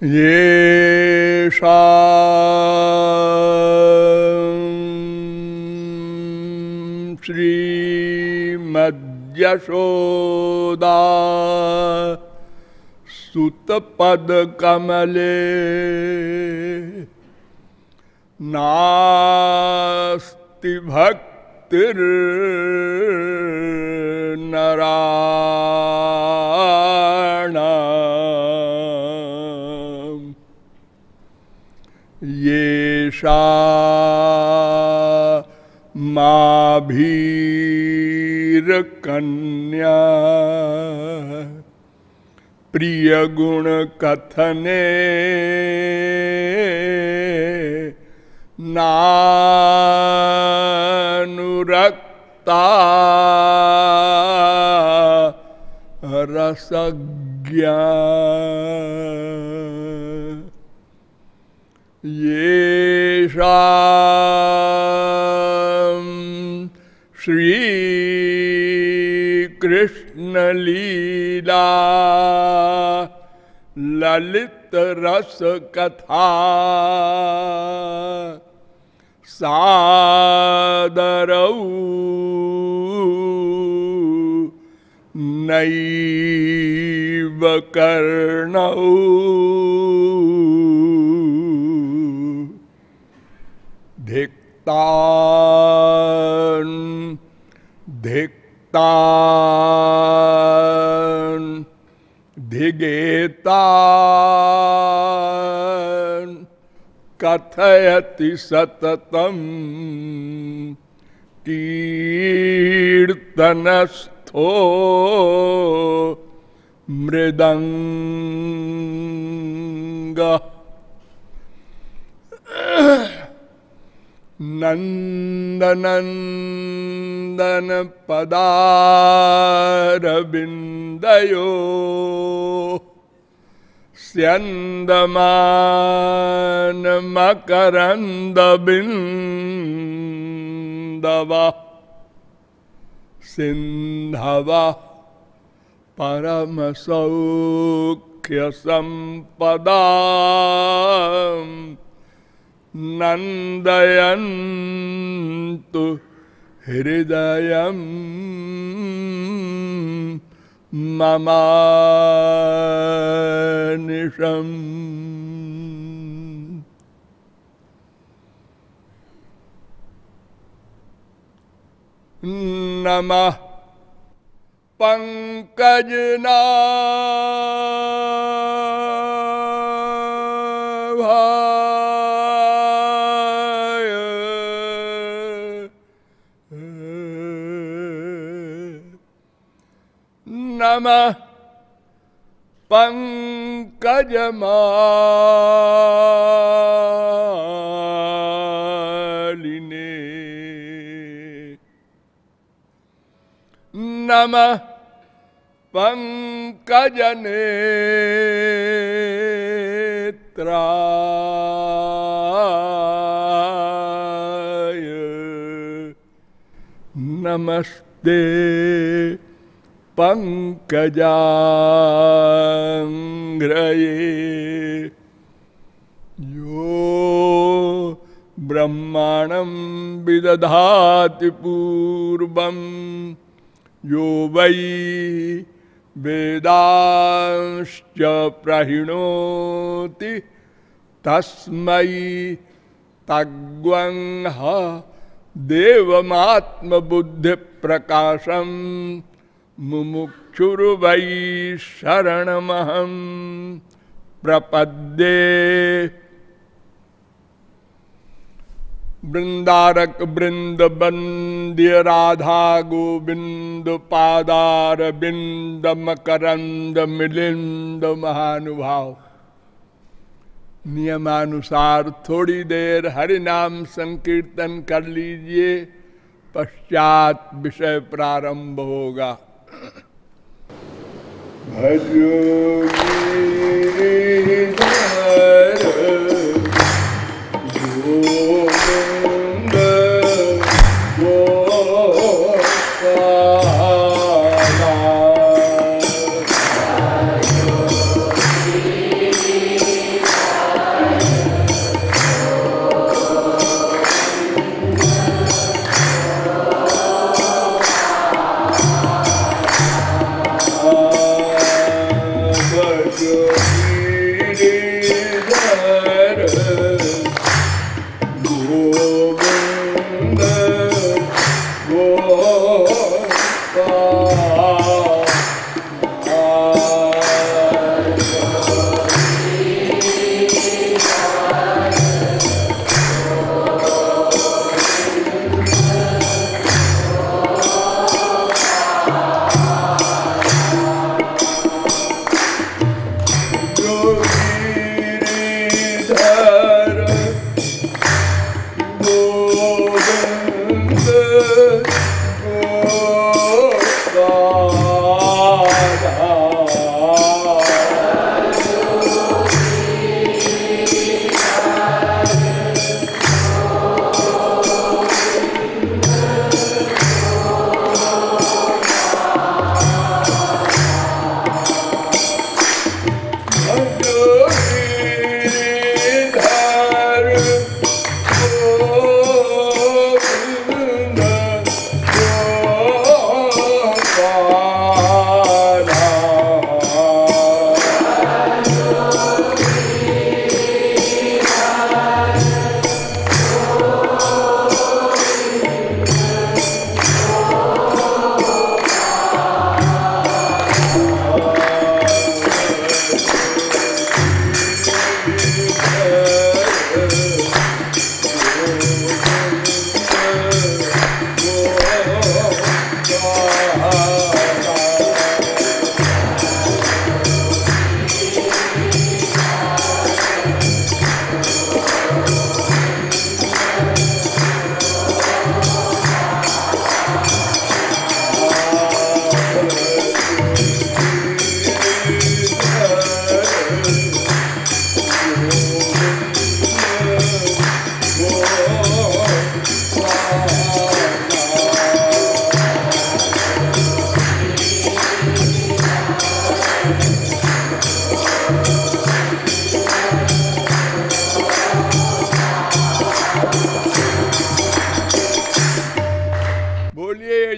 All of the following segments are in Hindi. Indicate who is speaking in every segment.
Speaker 1: येषां श्रीमद्यशोदा सुतपदकमले नास्ति भक्तिर्नराणाम् येषा माभीरकन्या प्रिय गुण कथने नानुरक्ता रसज्ञा येषां श्री कृष्ण लीला ललित रस कथा सादरौ नैव कर्णौ धिक्तान् धिक्तान् धिगेतान् कथयति सततं कीर्तनस्थो मृदंगः नंदनंदन पदारविंदयो स्यंदमान मकरंदबिंदवा सिंधवा परम सौख्य संपदा नंदयन्तु हृदयं ममानिशम्। नमः पंकजनाभाय नमः पंकजमालिने नमः पंकजनेत्राय नमस्ते पंकजांघ्रये यो ब्रह्माणं विदधाति पूर्वं यो वै वेदांश्च प्रहिणोति तस्मै तग्वंह देवमात्मबुद्धिप्रकाशं मुमुक्षुर्वै शरणमहं प्रपद्ये। वृंदारक वृंद बंद्य राधा गोविंद पादार बिंद मकरंद मिलिंद महानुभाव। नियमानुसार थोड़ी देर हरि नाम संकीर्तन कर लीजिए, पश्चात विषय प्रारंभ होगा। भजो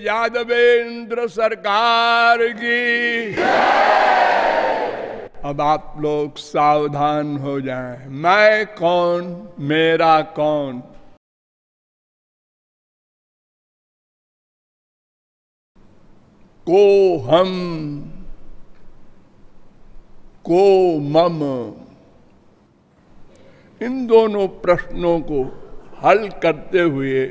Speaker 1: यादवेंद्र सरकार की। अब आप लोग सावधान हो जाएं। मैं कौन, मेरा कौन? को हम, को मम, इन दोनों प्रश्नों को हल करते हुए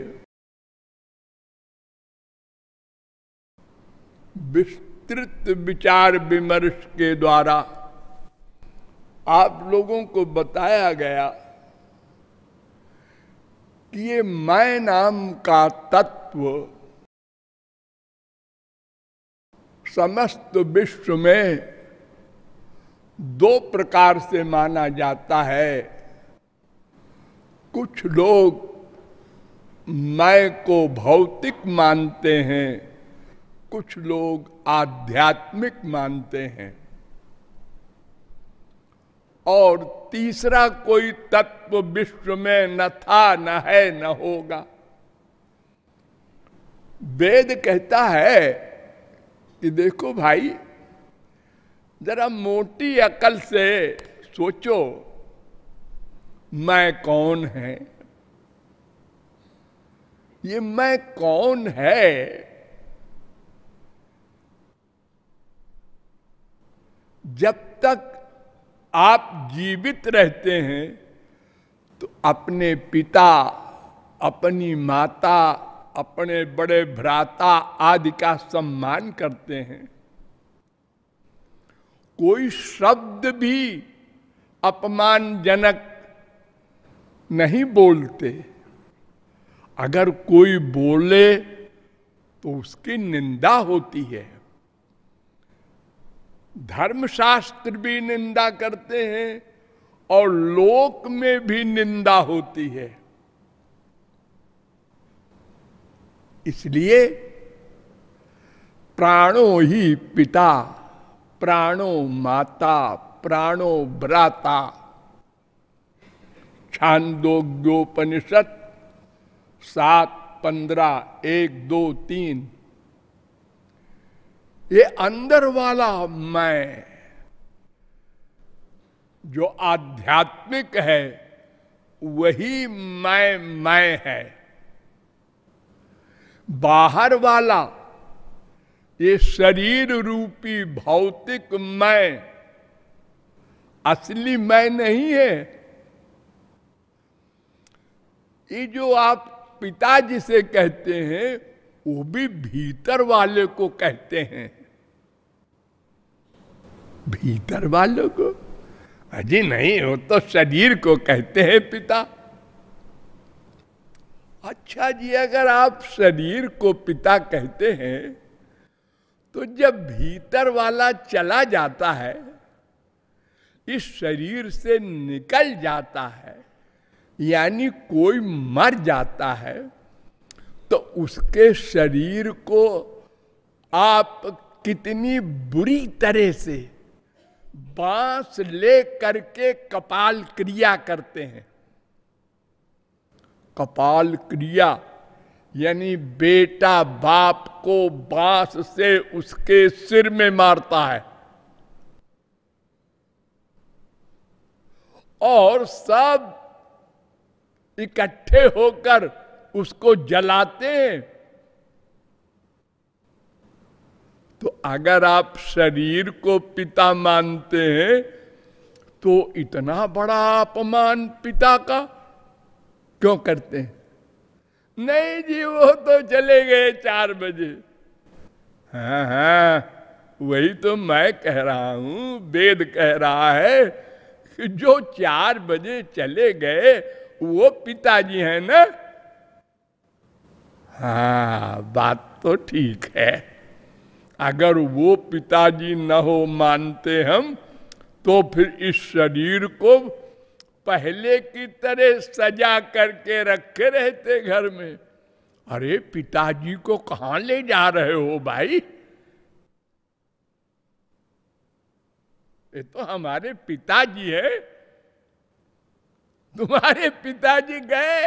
Speaker 1: विस्तृत विचार विमर्श के द्वारा आप लोगों को बताया गया कि ये मैं नाम का तत्व समस्त विश्व में दो प्रकार से माना जाता है। कुछ लोग मैं को भौतिक मानते हैं, कुछ लोग आध्यात्मिक मानते हैं, और तीसरा कोई तत्व विश्व में न था, न है, न होगा। वेद कहता है कि देखो भाई, जरा मोटी अकल से सोचो, मैं कौन है? ये मैं कौन है जब तक आप जीवित रहते हैं तो अपने पिता, अपनी माता, अपने बड़े भ्राता आदि का सम्मान करते हैं। कोई शब्द भी अपमानजनक नहीं बोलते। अगर कोई बोले तो उसकी निंदा होती है। धर्मशास्त्र भी निंदा करते हैं और लोक में भी निंदा होती है। इसलिए प्राणो ही पिता, प्राणो माता, प्राणो भ्राता, छांदोग्योपनिषद 7:15-1-2-3। ये अंदर वाला मैं जो आध्यात्मिक है वही मैं है। बाहर वाला ये शरीर रूपी भौतिक मैं असली मैं नहीं है। ये जो आप पिता जिसे कहते हैं वो भी भीतर वाले को कहते हैं। भीतर वालों को? अजी नहीं, वो तो शरीर को कहते हैं पिता। अच्छा जी, अगर आप शरीर को पिता कहते हैं तो जब भीतर वाला चला जाता है, इस शरीर से निकल जाता है, यानी कोई मर जाता है, तो उसके शरीर को आप कितनी बुरी तरह से बांस ले करके कपाल क्रिया करते हैं। कपाल क्रिया यानी बेटा बाप को बांस से उसके सिर में मारता है और सब इकट्ठे होकर उसको जलाते हैं। तो अगर आप शरीर को पिता मानते हैं तो इतना बड़ा अपमान पिता का क्यों करते हैं? नहीं जी, वो तो चले गए 4 बजे। हाँ हाँ, वही तो मैं कह रहा हूं, वेद कह रहा है कि जो 4 बजे चले गए वो पिताजी हैं ना। हाँ, बात तो ठीक है। अगर वो पिताजी न हो मानते हम, तो फिर इस शरीर को पहले की तरह सजा करके रखे रहते घर में। अरे पिताजी को कहां ले जा रहे हो भाई? ये तो हमारे पिताजी है, तुम्हारे पिताजी गए।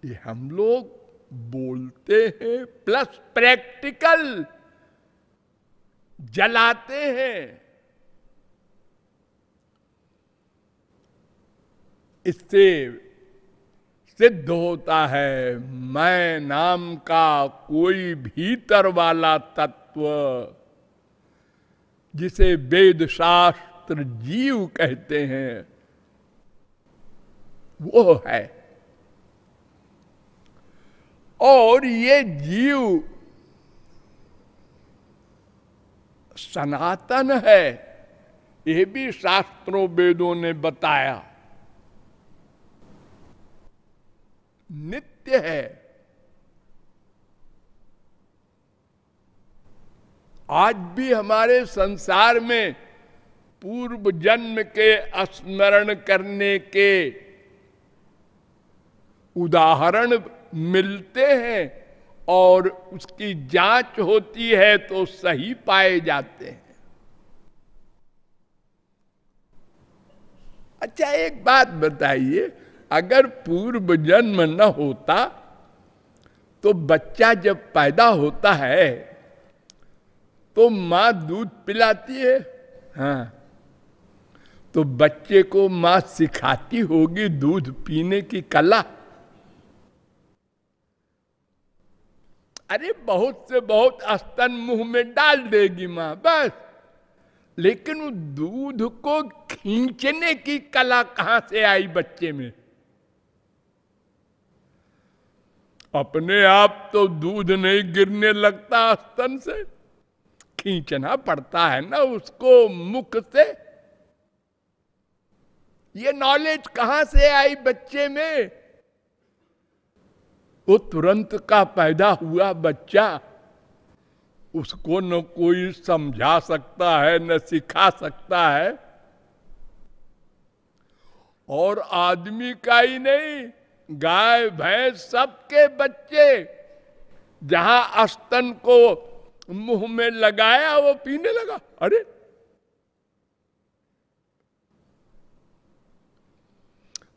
Speaker 1: ये हम लोग बोलते हैं प्लस प्रैक्टिकल जलाते हैं। इससे सिद्ध होता है मैं नाम का कोई भीतर वाला तत्व, जिसे वेद शास्त्र जीव कहते हैं, वो है। और ये जीव सनातन है, ये भी शास्त्रों वेदों ने बताया। नित्य है। आज भी हमारे संसार में पूर्व जन्म के स्मरण करने के उदाहरण मिलते हैं और उसकी जांच होती है तो सही पाए जाते हैं। अच्छा, एक बात बताइए, अगर पूर्व जन्म न होता तो बच्चा जब पैदा होता है तो मां दूध पिलाती है। हाँ, तो बच्चे को मां सिखाती होगी दूध पीने की कला। अरे बहुत से बहुत स्तन मुंह में डाल देगी मां, बस। लेकिन वो दूध को खींचने की कला कहां से आई बच्चे में? अपने आप तो दूध नहीं गिरने लगता स्तन से, खींचना पड़ता है ना उसको मुख से। ये नॉलेज कहां से आई बच्चे में? वो तुरंत का पैदा हुआ बच्चा, उसको न कोई समझा सकता है न सिखा सकता है। और आदमी का ही नहीं, गाय भैंस सबके बच्चे जहां स्तन को मुंह में लगाया वो पीने लगा। अरे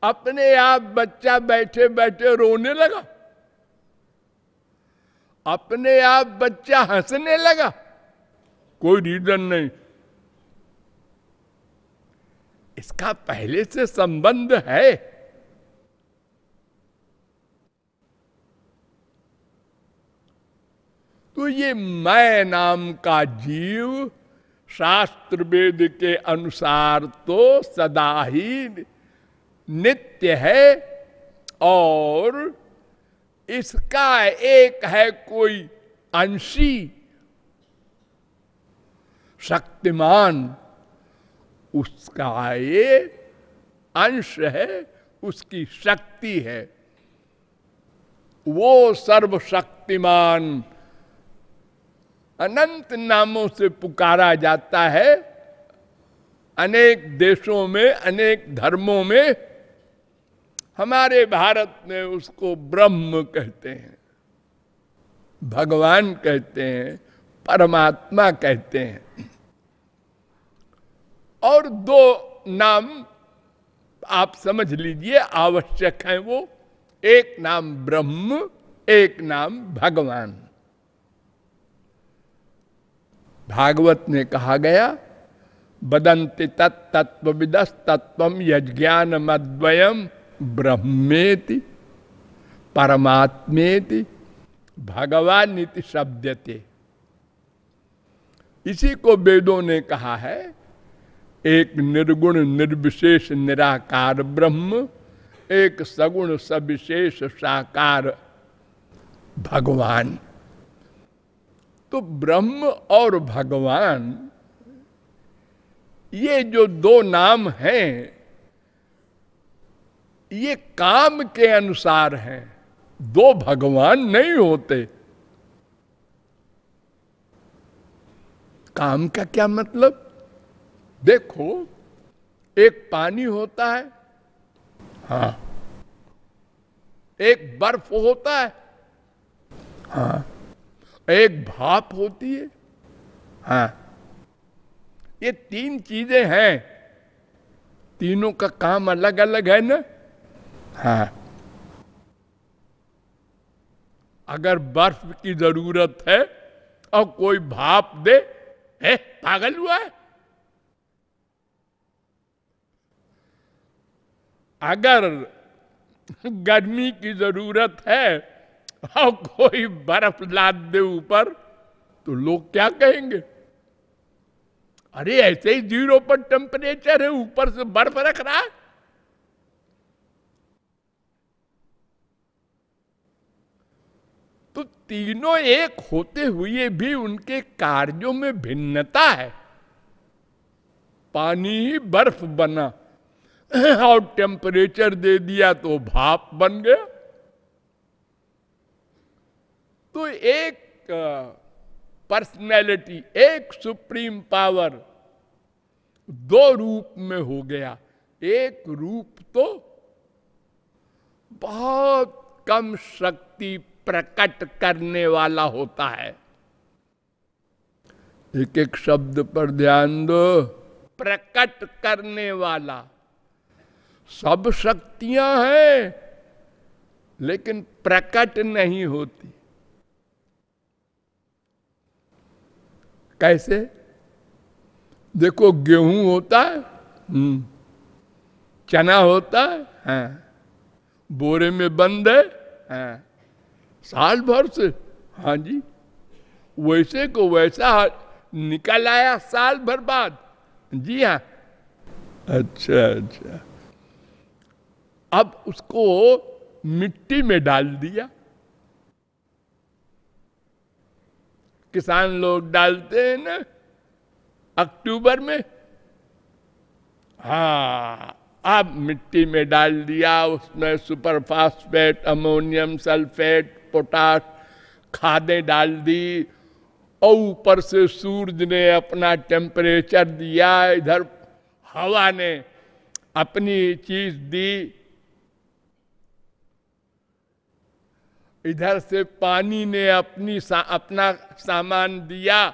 Speaker 1: अपने आप बच्चा बैठे बैठे रोने लगा, अपने आप बच्चा हंसने लगा, कोई रीजन नहीं। इसका पहले से संबंध है। तो ये मैं नाम का जीव शास्त्र वेद के अनुसार तो सदा ही नित्य है, और इसका एक है कोई अंशी शक्तिमान, उसका ये अंश है, उसकी शक्ति है। वो सर्वशक्तिमान अनंत नामों से पुकारा जाता है। अनेक देशों में, अनेक धर्मों में, हमारे भारत में उसको ब्रह्म कहते हैं, भगवान कहते हैं, परमात्मा कहते हैं। और दो नाम आप समझ लीजिए आवश्यक हैं, वो एक नाम ब्रह्म, एक नाम भगवान। भागवत में कहा गया, वदन्ति तत्तत्त्वविदस् तत्त्वम् यज्ञानमद्वयम् ब्रह्मेति परमात्मेति भगवानिति शब्दते। इसी को वेदों ने कहा है, एक निर्गुण निर्विशेष निराकार ब्रह्म, एक सगुण सविशेष साकार भगवान। तो ब्रह्म और भगवान ये जो दो नाम हैं, ये काम के अनुसार हैं, दो भगवान नहीं होते। काम का क्या मतलब? देखो, एक पानी होता है, हाँ, एक बर्फ होता है, हाँ, एक भाप होती है, हाँ। ये तीन चीजें हैं, तीनों का काम अलग अलग है ना, हाँ। अगर बर्फ की जरूरत है और कोई भाप दे, पागल हुआ है? अगर गर्मी की जरूरत है और कोई बर्फ लाद दे ऊपर, तो लोग क्या कहेंगे? अरे ऐसे ही 0 पर टेम्परेचर है, ऊपर से बर्फ रख रहा है। तो तीनों एक होते हुए भी उनके कार्यों में भिन्नता है। पानी ही बर्फ बना और टेम्परेचर दे दिया तो भाप बन गया। तो एक पर्सनैलिटी, एक सुप्रीम पावर दो रूप में हो गया। एक रूप तो बहुत कम शक्ति प्रकट करने वाला होता है। एक एक शब्द पर ध्यान दो, प्रकट करने वाला। सब शक्तियां हैं लेकिन प्रकट नहीं होती। कैसे? देखो, गेहूं होता है, चना होता है, हाँ, बोरे में बंद है, हाँ, साल भर से, हाँ जी, वैसे को वैसा निकल आया साल भर बाद, जी हाँ। अच्छा अच्छा, अब उसको मिट्टी में डाल दिया। किसान लोग डालते हैं ना अक्टूबर में, हाँ, अब मिट्टी में डाल दिया, उसमें super phosphate, ammonium sulphate, potash खादें डाल दी, और ऊपर से सूरज ने अपना टेम्परेचर दिया, इधर हवा ने अपनी चीज दी, इधर से पानी ने अपना सामान दिया,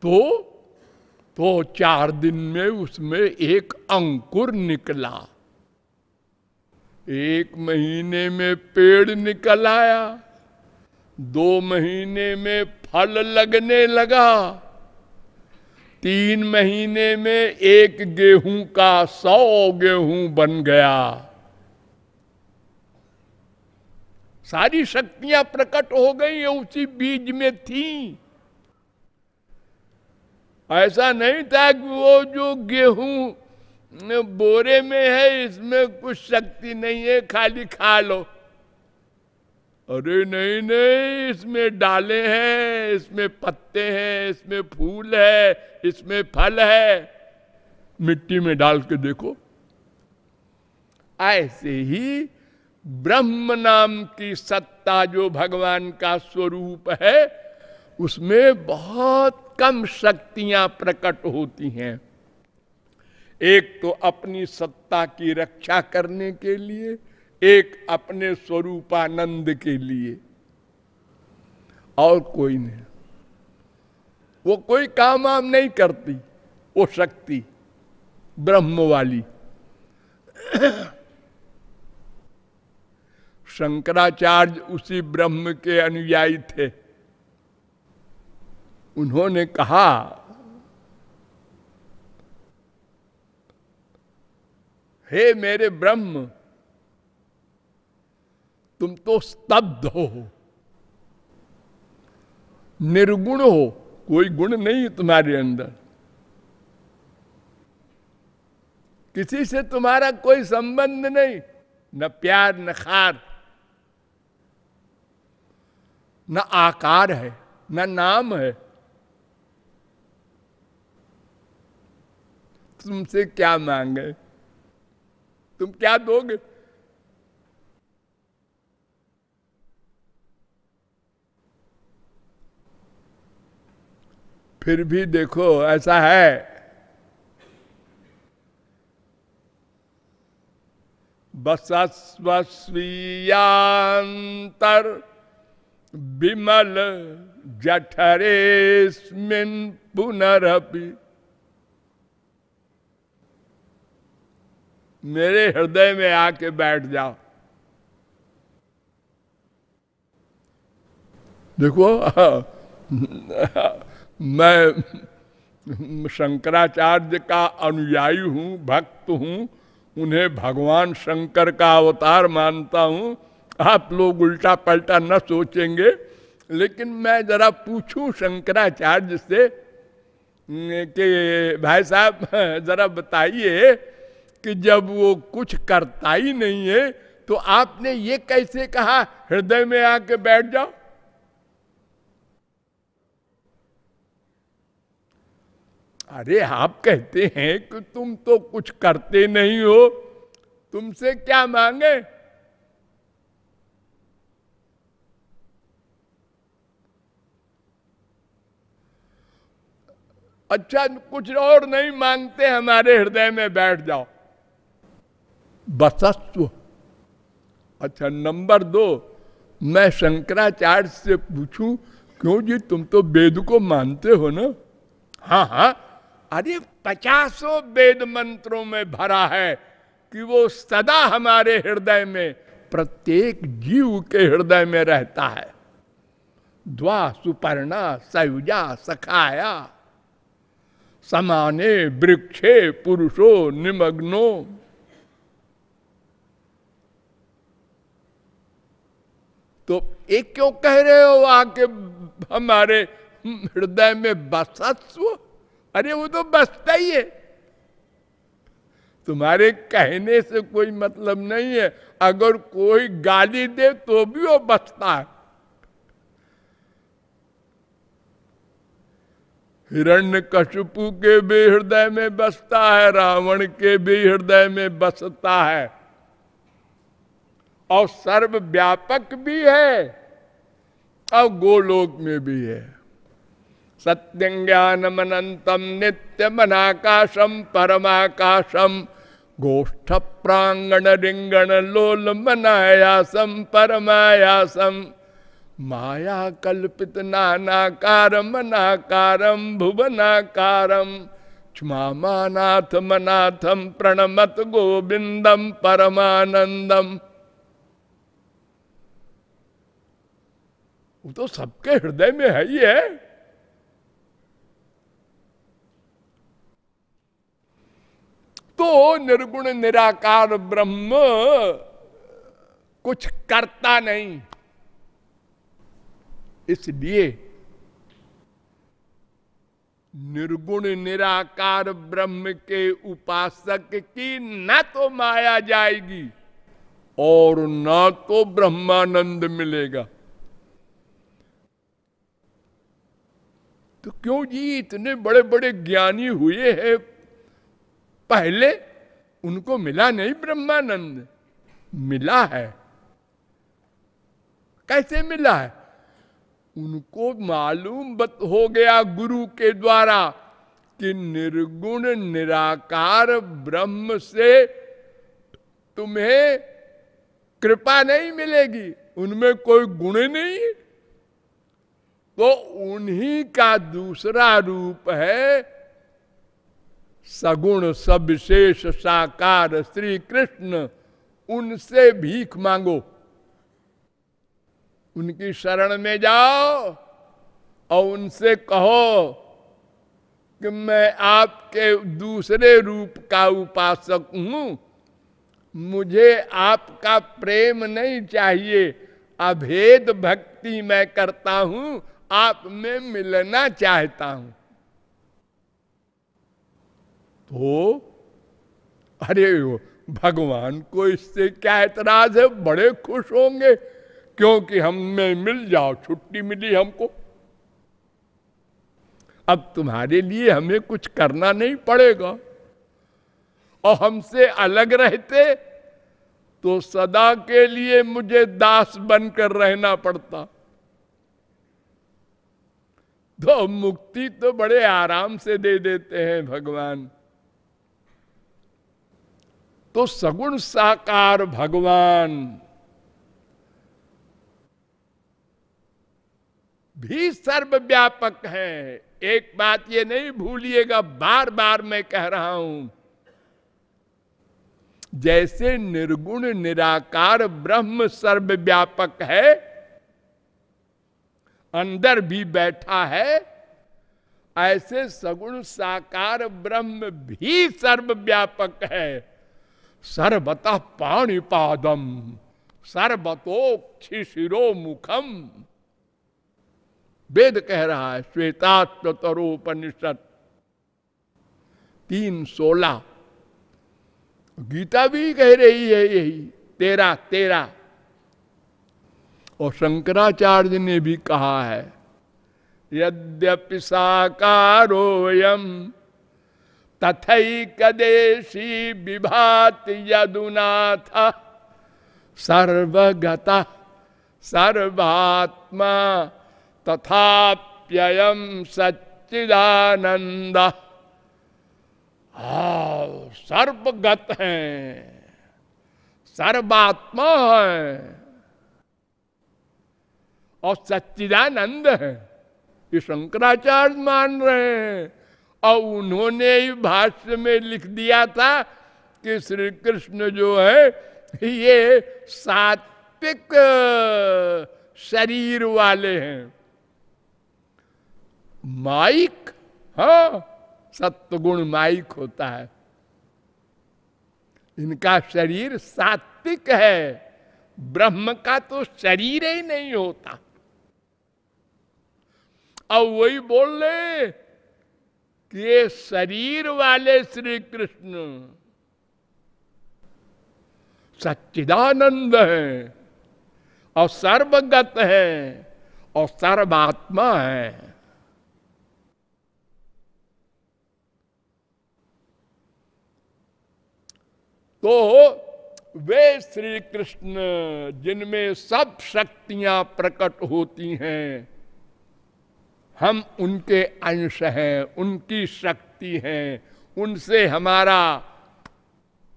Speaker 1: तो 4 दिन में उसमें एक अंकुर निकला। 1 महीने में पेड़ निकल आया, 2 महीने में फल लगने लगा, 3 महीने में एक गेहूं का 100 गेहूं बन गया। सारी शक्तियां प्रकट हो गई, उसी बीज में थी। ऐसा नहीं था कि वो जो गेहूं बोरे में है इसमें कुछ शक्ति नहीं है, खाली खा लो। अरे नहीं नहीं, इसमें डाले हैं, इसमें पत्ते हैं, इसमें फूल है, इसमें फल है। मिट्टी में डाल के देखो। ऐसे ही ब्रह्म नाम की सत्ता जो भगवान का स्वरूप है, उसमें बहुत कम शक्तियां प्रकट होती हैं। एक तो अपनी सत्ता की रक्षा करने के लिए, एक अपने स्वरूपानंद के लिए, और कोई नहीं। वो कोई काम आम नहीं करती वो शक्ति ब्रह्म वाली। शंकराचार्य उसी ब्रह्म के अनुयायी थे। उन्होंने कहा, हे मेरे ब्रह्म, तुम तो स्तब्ध हो, निर्गुण हो, कोई गुण नहीं है तुम्हारे अंदर, किसी से तुम्हारा कोई संबंध नहीं, न प्यार न खार, न आकार है, न नाम है। तुमसे क्या मांगे, तुम क्या दोगे? फिर भी देखो ऐसा है, बसस्व स्वीयांतर विमल जठरेस्मिन् पुनरपि। मेरे हृदय में आके बैठ जाओ। देखो मैं शंकराचार्य का अनुयायी हूं, भक्त हूं, उन्हें भगवान शंकर का अवतार मानता हूं। आप लोग उल्टा पलटा न सोचेंगे, लेकिन मैं जरा पूछूं शंकराचार्य से कि भाई साहब जरा बताइए कि जब वो कुछ करता ही नहीं है तो आपने ये कैसे कहा हृदय में आके बैठ जाओ? अरे आप कहते हैं कि तुम तो कुछ करते नहीं हो, तुमसे क्या मांगे? अच्छा कुछ और नहीं मांगते, हमारे हृदय में बैठ जाओ, बसस्व। अच्छा नंबर 2, मैं शंकराचार्य से पूछूं, क्यों जी तुम तो वेद को मानते हो ना? हाँ हाँ, अरे 50 वेद मंत्रों में भरा है कि वो सदा हमारे हृदय में, प्रत्येक जीव के हृदय में रहता है। द्वा सुपर्णा सयुजा सखाया समाने वृक्षे पुरुषो निमग्नो। तो एक क्यों कह रहे हो आके हमारे हृदय में बसस्व? अरे वो तो बसता ही है, तुम्हारे कहने से कोई मतलब नहीं है। अगर कोई गाली दे तो भी वो बसता है। हिरण्यकशिपु के भी हृदय में बसता है, रावण के भी हृदय में बसता है, और सर्वव्यापक भी है, और गोलोक में भी है। सत्यं ज्ञानम अनंतम नित्यम अनाकाशम परमाकाशम गोष्ठ प्रांगण रिंगण लोल मनायासम परमायासम माया कल्पित नानाकारम अनाकारम भुवनाकारम क्षमानाथ मनाथम प्रणमत गोविंदम परमानंदम। वो तो सबके हृदय में है ही है। तो निर्गुण निराकार ब्रह्म कुछ करता नहीं। इसलिए निर्गुण निराकार ब्रह्म के उपासक की न तो माया जाएगी और न तो ब्रह्मानंद मिलेगा। तो क्यों जी, इतने बड़े बड़े ज्ञानी हुए हैं पहले, उनको मिला नहीं ब्रह्मानंद? मिला है। कैसे मिला है? उनको मालूम हो गया गुरु के द्वारा कि निर्गुण निराकार ब्रह्म से तुम्हें कृपा नहीं मिलेगी, उनमें कोई गुण नहीं है। तो उन्हीं का दूसरा रूप है सगुण सविशेष साकार श्री कृष्ण। उनसे भीख मांगो, उनकी शरण में जाओ और उनसे कहो कि मैं आपके दूसरे रूप का उपासक हूं, मुझे आपका प्रेम नहीं चाहिए, अभेद भक्ति मैं करता हूं, आप में मिलना चाहता हूं। तो अरे भगवान को इससे क्या एतराज है? बड़े खुश होंगे, क्योंकि हम में मिल जाओ, छुट्टी मिली हमको। अब तुम्हारे लिए हमें कुछ करना नहीं पड़ेगा। और हमसे अलग रहते तो सदा के लिए मुझे दास बनकर रहना पड़ता। तो मुक्ति तो बड़े आराम से दे देते हैं भगवान। तो सगुण साकार भगवान भी सर्वव्यापक है। एक बात ये नहीं भूलिएगा, बार बार मैं कह रहा हूं, जैसे निर्गुण निराकार ब्रह्म सर्वव्यापक है, अंदर भी बैठा है, ऐसे सगुण साकार ब्रह्म भी सर्वव्यापक है। सर्वतः पाणिपादम सर्वतोक्षिशिरो मुखम, वेद कह रहा है, श्वेताश्वतरोपनिषद 3:16। गीता भी कह रही है यही 13:13। और शंकराचार्य ने भी कहा है, यद्यपि साकारोयम तथैकदेशी विभाति यदुनाथ सर्वगतः सर्वात्मा तथाप्ययम् सच्चिदानंद। सर्वगत है, सर्वात्मा है और सच्चिदानंद है, ये शंकराचार्य मान रहे हैं। और उन्होंने ही भाष्य में लिख दिया था कि श्री कृष्ण जो है ये सात्विक शरीर वाले हैं। माइक, हाँ, सत्वगुण माइक होता है, इनका शरीर सात्विक है। ब्रह्म का तो शरीर ही नहीं होता। और वही बोल रहे कि ये शरीर वाले श्री कृष्ण सच्चिदानंद है और सर्वगत है और सर्वात्मा है। तो वे श्री कृष्ण जिनमें सब शक्तियां प्रकट होती हैं, हम उनके अंश हैं, उनकी शक्ति हैं, उनसे हमारा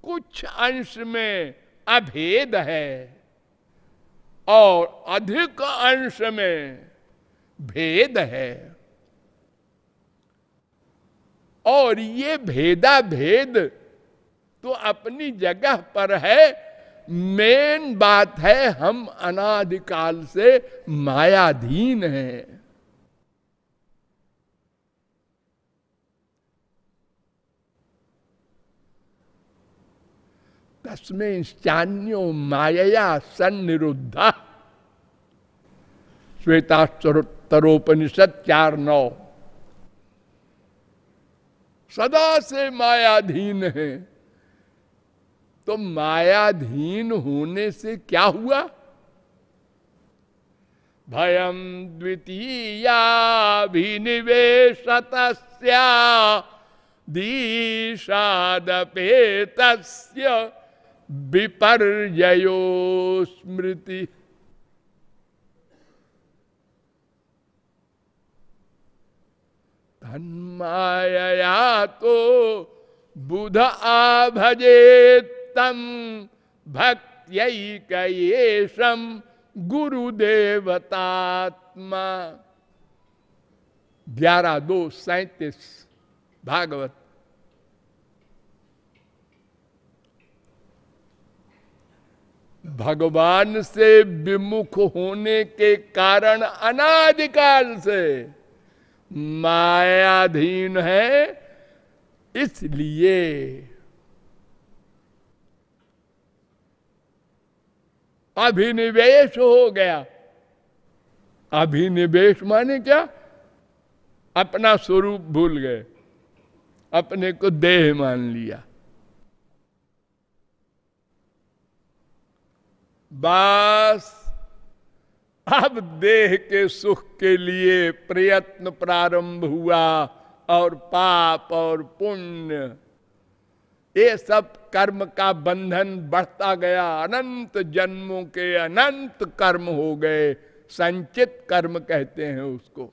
Speaker 1: कुछ अंश में अभेद है और अधिक अंश में भेद है। और ये भेदा भेद तो अपनी जगह पर है। मेन बात है हम अनादिकाल से मायाधीन हैं। तस्में चान्यो मायया सन्निरुद्धा। श्वेताक्षरोपनिषद 4:9। सदा से मायाधीन है। तो मायाधीन होने से क्या हुआ? भयम द्वितीयाभिनिवेशतस्या दीशादपेतस्य विपर्ययो स्मृति। तन्मायया तो बुध आभजेत्तम भक्त्यैकयेशं गुरुदेवतात्मा। 11:2:37 भागवत। भगवान से विमुख होने के कारण अनादिकाल से मायाधीन है, इसलिए अभिनिवेश हो गया। अभिनिवेश माने क्या? अपना स्वरूप भूल गए, अपने को देह मान लिया। बस अब देह के सुख के लिए प्रयत्न प्रारंभ हुआ, और पाप और पुण्य ये सब कर्म का बंधन बढ़ता गया। अनंत जन्मों के अनंत कर्म हो गए, संचित कर्म कहते हैं उसको।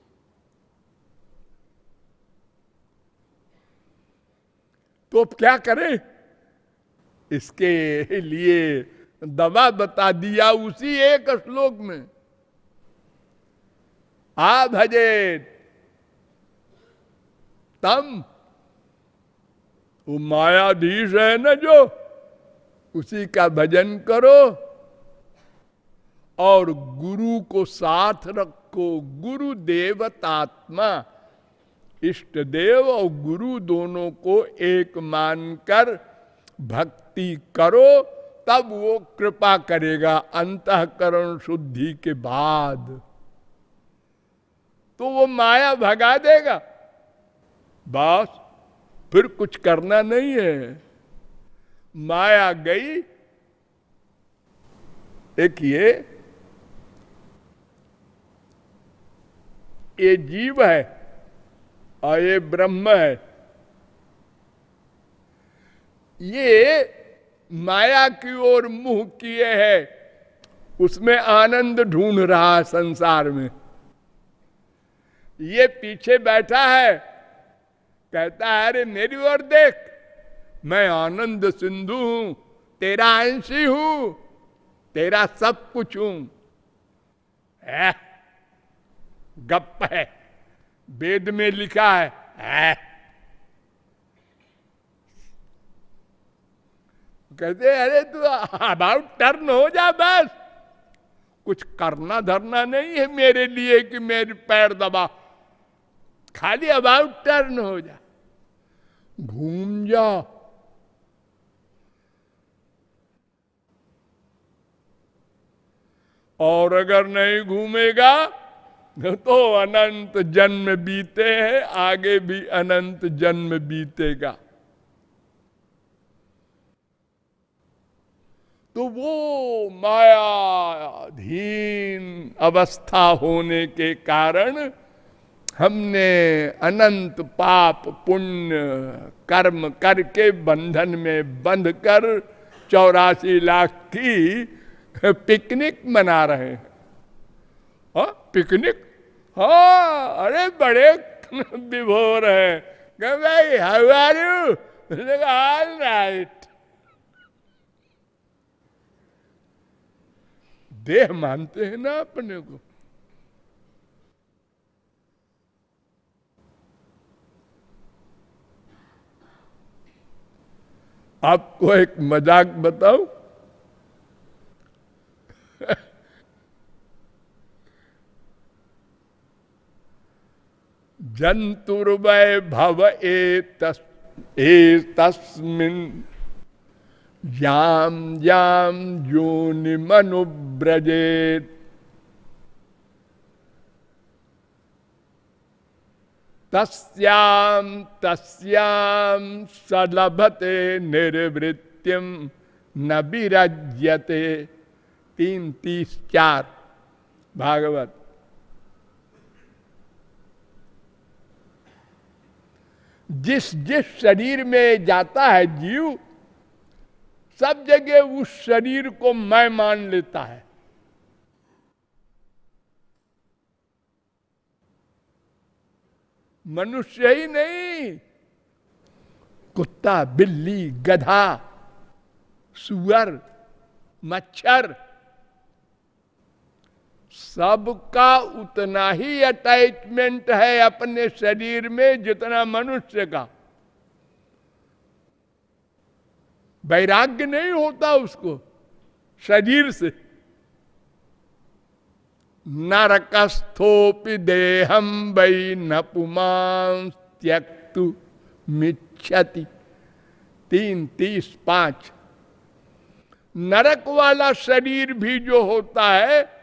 Speaker 1: तो अब क्या करें? इसके लिए दवा बता दिया उसी एक श्लोक में। आ भजे तम, वो मायाधीश है न जो, उसी का भजन करो और गुरु को साथ रखो। गुरु देवतात्मा, इष्ट देव और गुरु दोनों को एक मानकर भक्ति करो, तब वो कृपा करेगा अंतःकरण शुद्धि के बाद। तो वो माया भगा देगा। बस फिर कुछ करना नहीं है। माया गई। एक ये जीव है और ये ब्रह्म है। ये माया की ओर मुंह किए है, उसमें आनंद ढूंढ रहा है संसार में। ये पीछे बैठा है, कहता है अरे मेरी ओर देख, मैं आनंद सिंधु हूं, तेरा अंशी हूं, तेरा सब कुछ हूं। गप्प है, वेद में लिखा है। कहते अरे तू अबाउट टर्न हो जा, बस कुछ करना धरना नहीं है मेरे लिए कि मेरे पैर दबा, खाली अबाउट टर्न हो जा, घूम जा। और अगर नहीं घूमेगा तो अनंत जन्म बीते हैं, आगे भी अनंत जन्म बीतेगा। तो वो मायाधीन अवस्था होने के कारण हमने अनंत पाप पुण्य कर्म करके बंधन में बंध कर 84 लाख की पिकनिक मना रहे हैं। हाँ पिकनिक, हाँ अरे बड़े विभोर है। भाई how are you? All right. देह मानते हैं ना अपने को। आपको एक मजाक बताऊं? जंतुर्वै भव एतस्मिन् याम याम योनिमनुव्रजेत तस्याम तस्याम सलभते निर्वृत्तिम न विरज्यते। 3:34 भागवत। जिस जिस शरीर में जाता है जीव, सब जगह उस शरीर को मैं मान लेता है। मनुष्य ही नहीं, कुत्ता, बिल्ली, गधा, सुअर, मच्छर, सबका उतना ही अटैचमेंट है अपने शरीर में जितना मनुष्य का। वैराग्य नहीं होता उसको शरीर से। नरकस्थोपि देहम वै न पुमांस त्यक्तु मिच्छति। 3:35। नरक वाला शरीर भी जो होता है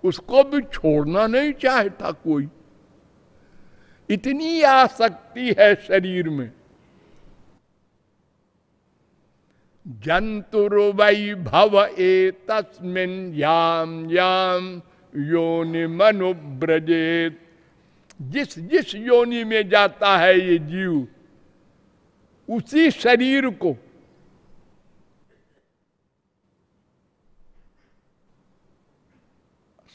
Speaker 1: उसको भी छोड़ना नहीं चाहता कोई, इतनी आसक्ति है शरीर में। जंतुर्वै भव एतस्मिन् याम याम योनिमनुव्रजेत। जिस जिस योनि में जाता है ये जीव, उसी शरीर को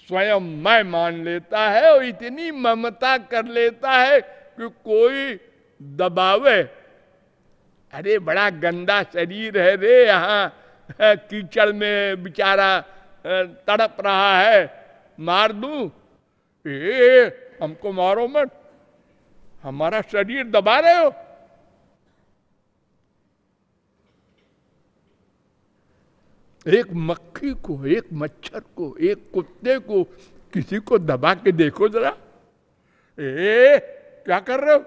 Speaker 1: स्वयं मैं मान लेता है और इतनी ममता कर लेता है कि कोई दबावे, अरे बड़ा गंदा शरीर है रे, यहाँ कीचड़ में बेचारा तड़प रहा है, मार दूं? हमको मारो मत, हमारा शरीर दबा रहे हो। एक मक्खी को, एक मच्छर को, एक कुत्ते को, किसी को दबा के देखो जरा, क्या कर रहे हो?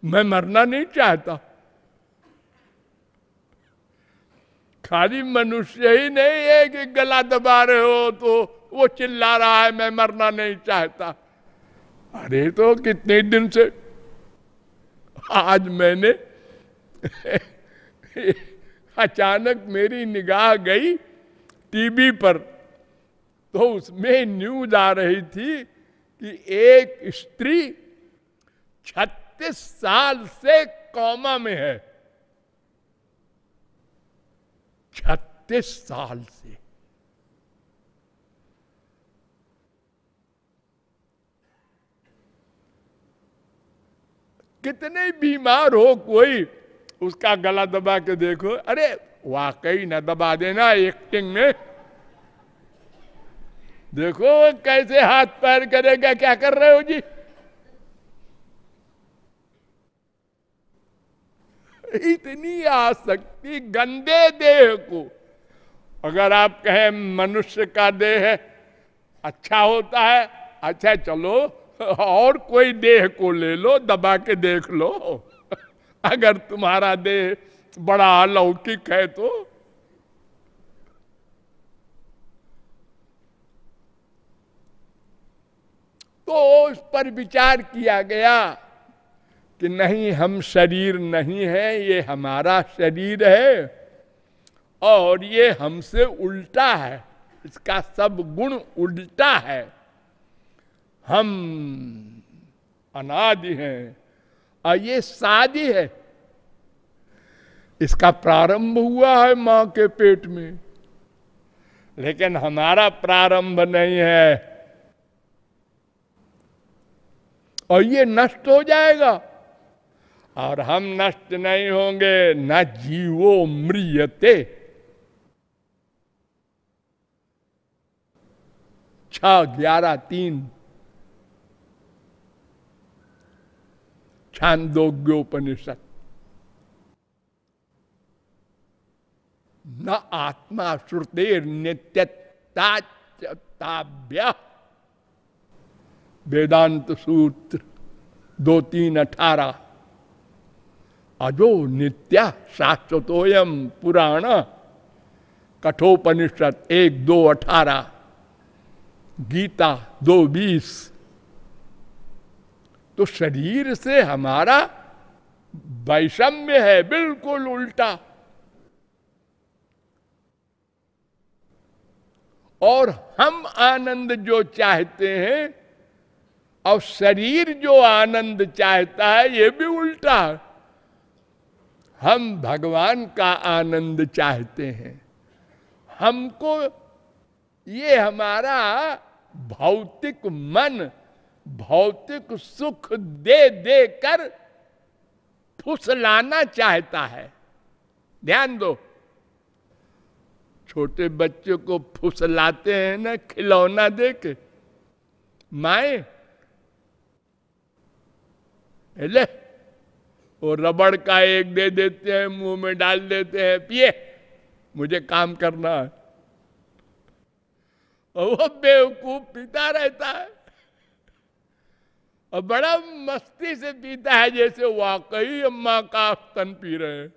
Speaker 1: मैं मरना नहीं चाहता। खाली मनुष्य ही नहीं है कि गला दबा रहे हो तो वो चिल्ला रहा है मैं मरना नहीं चाहता। अरे तो कितने दिन से, आज मैंने अचानक मेरी निगाह गई टीवी पर, तो उसमें न्यूज आ रही थी कि एक स्त्री 36 साल से कोमा में है। 36 साल से। कितने बीमार हो कोई, उसका गला दबा के देखो, अरे वाकई न दबा देना एक्टिंग में। देखो कैसे हाथ पैर करेगा, क्या कर रहे हो जी? इतनी आसक्ति गंदे देह को। अगर आप कहें मनुष्य का देह अच्छा होता है, अच्छा चलो और कोई देह को ले लो, दबा के देख लो। अगर तुम्हारा देह बड़ा अलौकिक है तो उस पर विचार किया गया कि नहीं, हम शरीर नहीं है, ये हमारा शरीर है और ये हमसे उल्टा है, इसका सब गुण उल्टा है। हम अनादि हैं और ये सादी है। इसका प्रारंभ हुआ है मां के पेट में, लेकिन हमारा प्रारंभ नहीं है और ये नष्ट हो जाएगा और हम नष्ट नहीं होंगे। न जीवो म्रियते। 6:11-3 छांदोग्योपनिषद। न आत्मा श्रुतेर नित्यताभ्य। वेदांत सूत्र 2:3-18। अजो नित्य शाश्वतोयम पुराण, कठोपनिषद 1:2:18, गीता 2:20। तो शरीर से हमारा वैषम्य है, बिल्कुल उल्टा। और हम आनंद जो चाहते हैं और शरीर जो आनंद चाहता है, ये भी उल्टा। हम भगवान का आनंद चाहते हैं। हमको ये हमारा भौतिक मन भौतिक सुख दे दे कर फुसलाना चाहता है। ध्यान दो, छोटे बच्चों को फुसलाते हैं ना खिलौना दे के, माए ले, वो रबड़ का एक दे देते हैं, मुंह में डाल देते हैं, पिए, मुझे काम करना है। और वो बेवकूफ पीता रहता है और बड़ा मस्ती से पीता है, जैसे वाकई अम्मा का स्तन पी रहे हैं।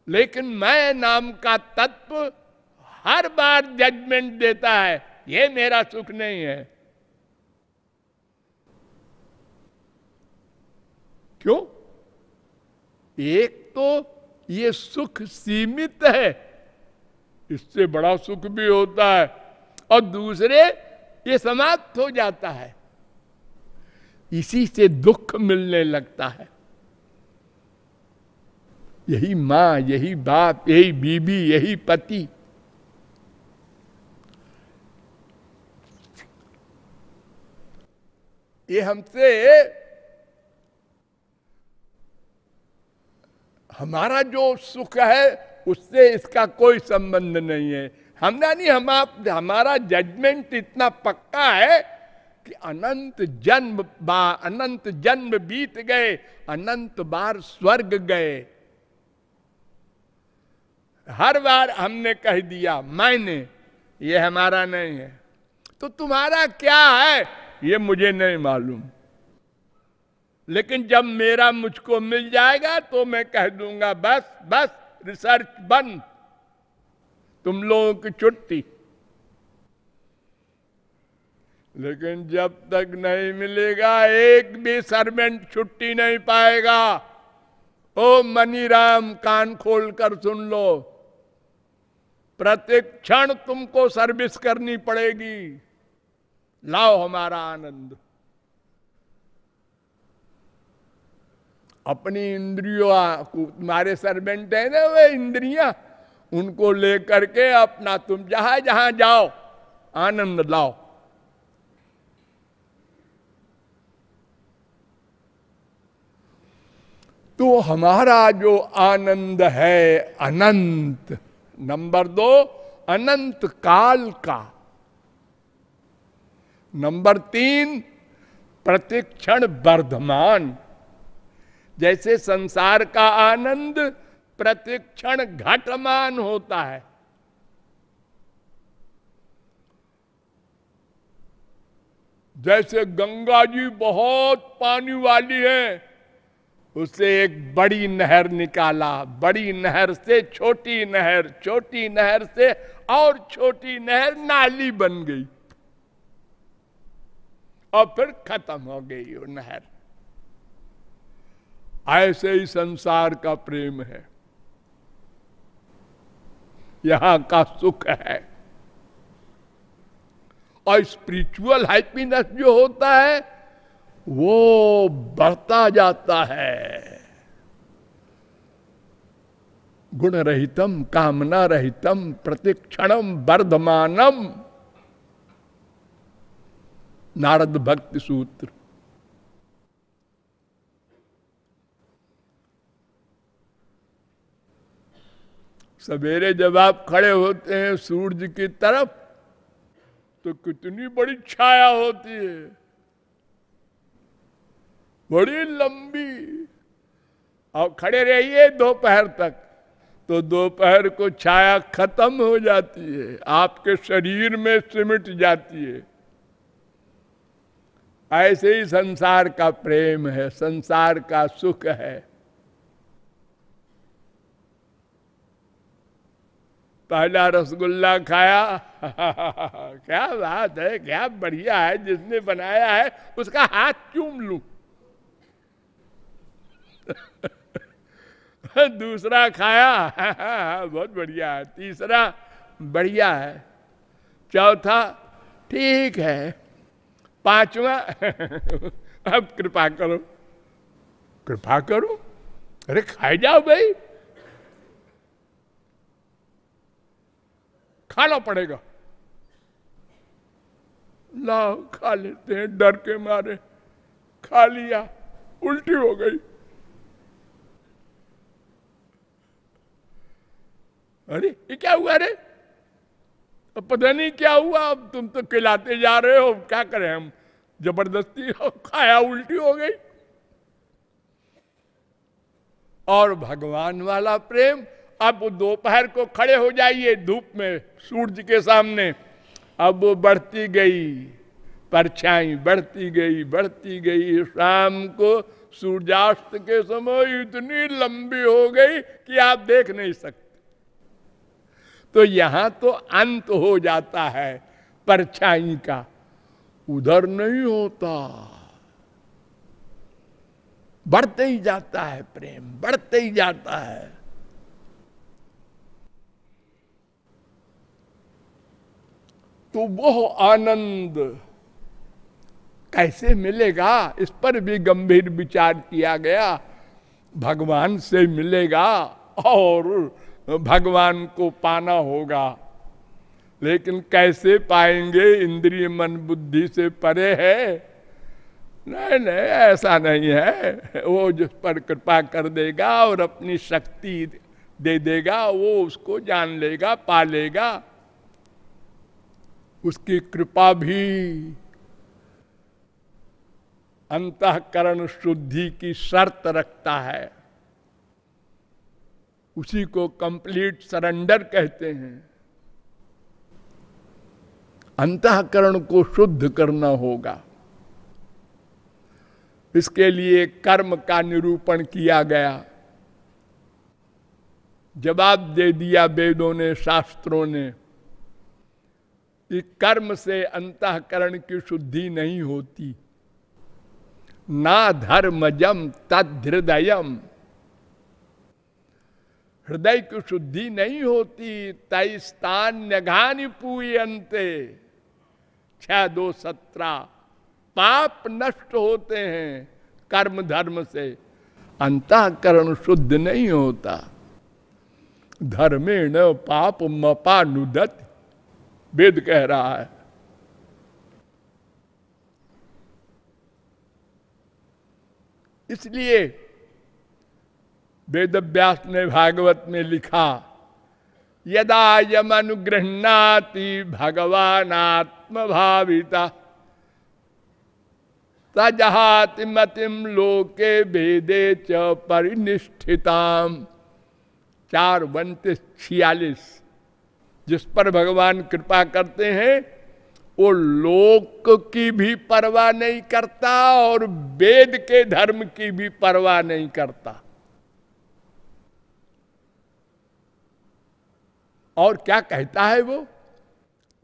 Speaker 1: लेकिन मैं नाम का तत्व हर बार जजमेंट देता है, ये मेरा सुख नहीं है। क्यों? एक तो ये सुख सीमित है, इससे बड़ा सुख भी होता है, और दूसरे ये समाप्त हो जाता है, इसी से दुख मिलने लगता है। यही मां, यही बाप, यही बीबी, यही पति, ये हमसे, हमारा जो सुख है उससे इसका कोई संबंध नहीं है। हमने नहीं, हमारा जजमेंट इतना पक्का है कि अनंत जन्म बीत गए, अनंत बार स्वर्ग गए, हर बार हमने कह दिया मैंने, ये हमारा नहीं है। तो तुम्हारा क्या है ये मुझे नहीं मालूम, लेकिन जब मेरा मुझको मिल जाएगा तो मैं कह दूंगा बस बस, रिसर्च बंद, तुम लोगों की छुट्टी। लेकिन जब तक नहीं मिलेगा एक भी सर्वेंट छुट्टी नहीं पाएगा। ओ मनीराम, कान खोल कर सुन लो, प्रत्येक क्षण तुमको सर्विस करनी पड़ेगी। लाओ हमारा आनंद। अपनी इंद्रियों, तुम्हारे सर्वेंट है ना वे इंद्रियां, उनको लेकर के अपना तुम जहां जहां जाओ आनंद लाओ। तो हमारा जो आनंद है अनंत, नंबर 2 अनंत काल का, नंबर 3 प्रतिक्षण वर्धमान। जैसे संसार का आनंद प्रतिक्षण घटमान होता है, जैसे गंगा जी बहुत पानी वाली है, उससे एक बड़ी नहर निकाला, बड़ी नहर से छोटी नहर, छोटी नहर से और छोटी नहर, नाली बन गई और फिर खत्म हो गई वो नहर। ऐसे ही संसार का प्रेम है, यहां का सुख है। और स्पिरिचुअल हैप्पीनेस जो होता है वो बढ़ता जाता है। गुण रहितम कामना रहितम प्रतिक्षणम वर्धमानम, नारद भक्ति सूत्र। सवेरे जब आप खड़े होते हैं सूरज की तरफ तो कितनी बड़ी छाया होती है, बड़ी लंबी। और खड़े रहिए दोपहर तक तो दोपहर को छाया खत्म हो जाती है, आपके शरीर में सिमट जाती है। ऐसे ही संसार का प्रेम है, संसार का सुख है। पहला रसगुल्ला खाया क्या बात है, क्या बढ़िया है, जिसने बनाया है उसका हाथ चूम लूं। दूसरा खाया बहुत बढ़िया है, तीसरा बढ़िया है, चौथा ठीक है, पांचवा अब कृपा करो, कृपा करो, अरे खाए जाओ भाई, खाना पड़ेगा। लाओ खा लेते हैं, डर के मारे खा लिया, उल्टी हो गई। अरे ये क्या हुआ रे, अब पता नहीं क्या हुआ, अब तुम तो खिलाते जा रहे हो, क्या करें हम, जबरदस्ती खाया, उल्टी हो गई। और भगवान वाला प्रेम, अब दोपहर को खड़े हो जाइए धूप में सूरज के सामने, अब वो बढ़ती गई परछाई, बढ़ती गई बढ़ती गई, शाम को सूर्यास्त के समय इतनी लंबी हो गई कि आप देख नहीं सकते। तो यहां तो अंत हो जाता है परछाई का, उधर नहीं होता, बढ़ते ही जाता है प्रेम, बढ़ते ही जाता है। तो वो आनंद कैसे मिलेगा, इस पर भी गंभीर विचार किया गया। भगवान से मिलेगा और भगवान को पाना होगा, लेकिन कैसे पाएंगे, इंद्रिय मन बुद्धि से परे है। नहीं नहीं, ऐसा नहीं है, वो जिस पर कृपा कर देगा और अपनी शक्ति दे देगा, वो उसको जान लेगा, पा लेगा। उसकी कृपा भी अंतःकरण शुद्धि की शर्त रखता है, उसी को कंप्लीट सरेंडर कहते हैं। अंतःकरण को शुद्ध करना होगा, इसके लिए कर्म का निरूपण किया गया, जवाब दे दिया वेदों ने, शास्त्रों ने, कि कर्म से अंतःकरण की शुद्धि नहीं होती। ना धर्मजम तद हृदयम, हृदय की शुद्धि नहीं होती। तैस्तान्यघानि पूयन्ते 6:2-17, पाप नष्ट होते हैं कर्म धर्म से, अंतःकरण शुद्ध नहीं होता। धर्मेण पाप मपानुदति, वेद कह रहा है। इसलिए वेदव्यास ने भागवत में लिखा, यदा यम अनुगृह्णाति भगवान आत्मभाविता तजहाति मतिम लोके वेदे च परिनिष्ठिताम। 4:32-46, जिस पर भगवान कृपा करते हैं वो लोक की भी परवाह नहीं करता और वेद के धर्म की भी परवाह नहीं करता। और क्या कहता है वो,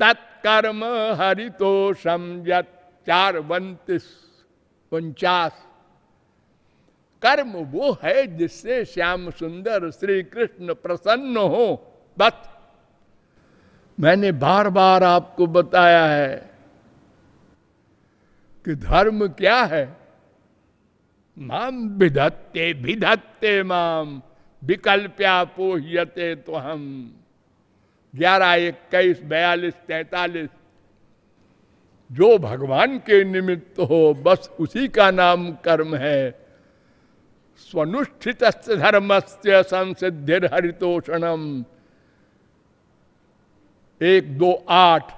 Speaker 1: तत्कर्म हरितोषम यत् 4:49, कर्म वो है जिससे श्याम सुंदर श्री कृष्ण प्रसन्न हो। बस मैंने बार बार आपको बताया है कि धर्म क्या है, माम विधत्ते विधत्ते माम विकल्प्या पोह्यते तो हम। 11, 21, 42, 43, जो भगवान के निमित्त हो बस उसी का नाम कर्म है। स्वनुष्ठित धर्मस्य संसिद्धिर हरितोषणम 1:2-8,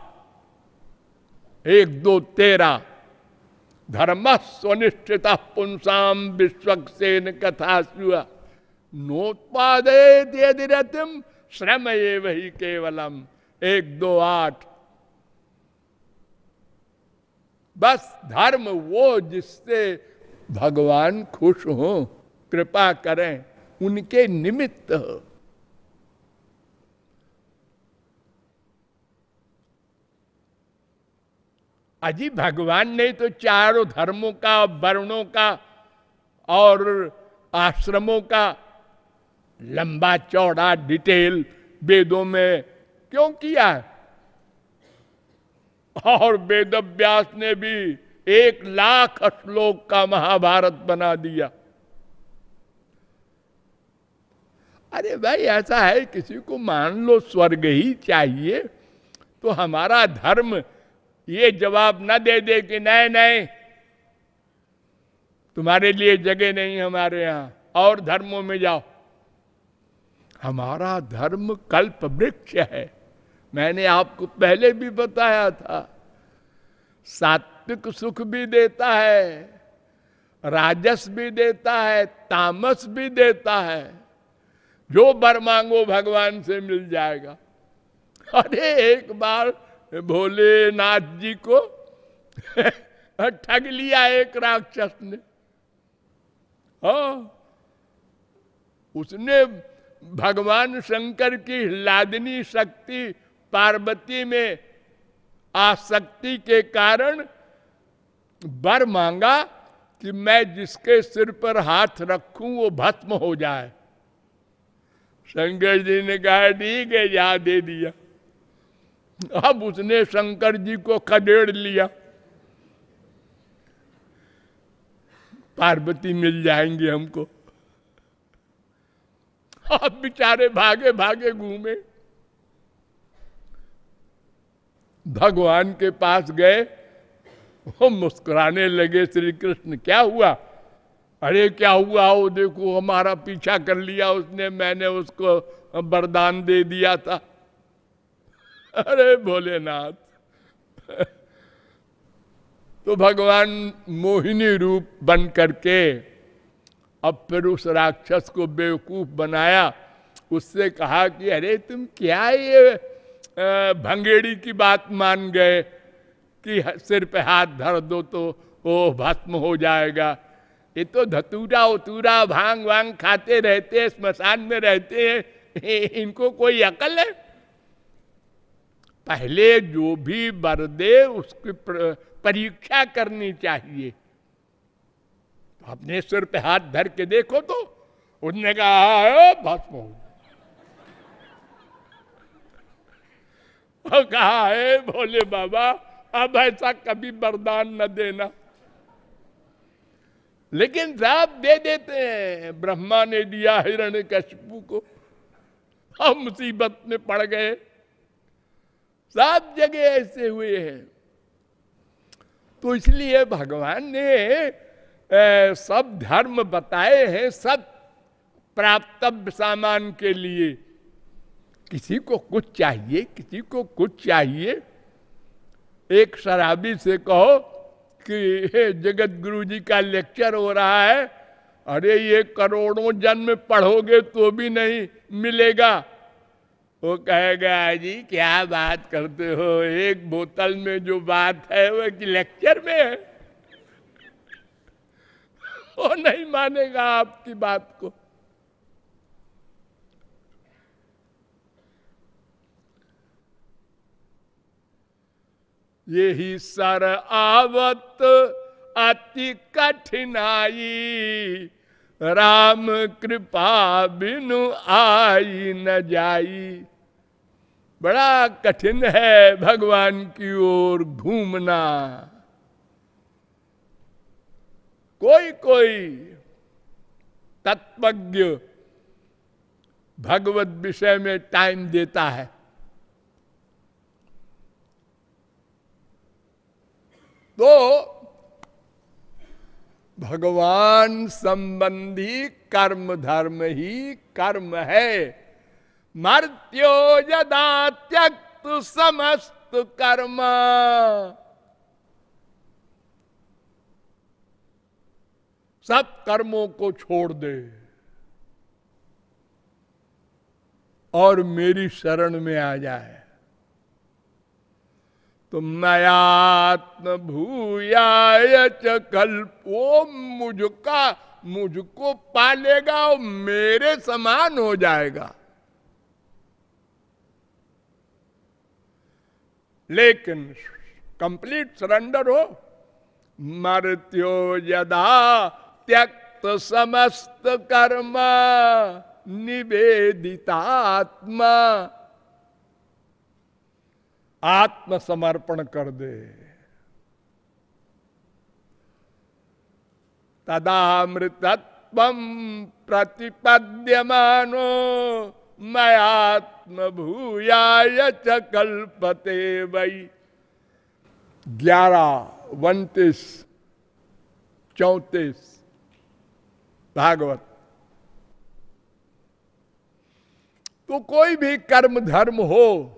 Speaker 1: 1:2-13, धर्म स्वनिष्ठित पुंसाम विश्वक्सेन कथा नोत्पादेत यदि रतिम श्रम ये वही केवलम 1:2-8। बस धर्म वो जिससे भगवान खुश हो, कृपा करें, उनके निमित्त हो। अजी भगवान ने तो चारों धर्मों का, वर्णों का और आश्रमों का लंबा चौड़ा डिटेल वेदों में क्यों किया है? और वेद व्यास ने भी 1,00,000 श्लोक का महाभारत बना दिया। अरे भाई ऐसा है, किसी को मान लो स्वर्ग ही चाहिए तो हमारा धर्म ये जवाब न दे दे कि नहीं नहीं तुम्हारे लिए जगह नहीं हमारे यहां, और धर्मों में जाओ। हमारा धर्म कल्प वृक्ष है। मैंने आपको पहले भी बताया था, सात्विक सुख भी देता है, राजस भी देता है, तामस भी देता है। जो वर मांगो भगवान से मिल जाएगा। अरे एक बार भोलेनाथ जी को ठग लिया एक राक्षस ने। हाँ, उसने भगवान शंकर की लादनी शक्ति पार्वती में आसक्ति के कारण वर मांगा कि मैं जिसके सिर पर हाथ रखूं वो भस्म हो जाए। शंकर जी ने कहा ठीक है, जा दे दिया। अब उसने शंकर जी को खदेड़ लिया, पार्वती मिल जाएंगे हमको। अब बेचारे भागे भागे घूमे, भगवान के पास गए। वो मुस्कुराने लगे, श्री कृष्ण क्या हुआ? अरे क्या हुआ, वो देखो हमारा पीछा कर लिया उसने, मैंने उसको वरदान दे दिया था। अरे भोलेनाथ। तो भगवान मोहिनी रूप बन करके अब फिर उस राक्षस को बेवकूफ बनाया। उससे कहा कि अरे तुम क्या ये भंगेड़ी की बात मान गए कि सिर पे हाथ धर दो तो वो भस्म हो जाएगा। ये तो धतूरा उतूरा भांग वांग खाते रहते हैं, स्मशान में रहते हैं, इनको कोई अकल है? पहले जो भी वर दे उसकी परीक्षा करनी चाहिए। अपने सिर पे हाथ धर के देखो तो उसने कहा भस्म हो। और कहा है भोले बाबा अब ऐसा कभी वरदान न देना। लेकिन श्राप दे देते हैं। ब्रह्मा ने दिया हिरण्यकशिपु को, हम मुसीबत में पड़ गए। सब जगह ऐसे हुए हैं। तो इसलिए भगवान ने सब धर्म बताए हैं, सब प्राप्तव्य सामान के लिए। किसी को कुछ चाहिए, किसी को कुछ चाहिए। एक शराबी से कहो कि जगत गुरु जी का लेक्चर हो रहा है, अरे ये करोड़ों जन्म पढ़ोगे तो भी नहीं मिलेगा। वो कहेगा जी क्या बात करते हो, एक बोतल में जो बात है वो कि लेक्चर में है। वो नहीं मानेगा आपकी बात को। यही सर आवत अति कठिनाई, राम कृपा बिनु आई न जाई। बड़ा कठिन है भगवान की ओर घूमना। कोई कोई तत्वज्ञ भगवत विषय में टाइम देता है, तो भगवान संबंधी कर्म धर्म ही कर्म है। मर्त्यो यदा त्यक्त समस्त कर्म, सब कर्मों को छोड़ दे और मेरी शरण में आ जाए तो मयात्म भूयाय च कल्प, वो मुझको पालेगा, वो मेरे समान हो जाएगा। लेकिन कंप्लीट सरेंडर हो, मर्त्यो यदा त्यक्त समस्त कर्म निवेदितात्मा, आत्मसमर्पण कर दे, तदामृतत्वं प्रतिपद्यमानो मयात्म भूयाय च कल्पते वै। 11:29-34 भागवत। तो कोई भी कर्म धर्म हो,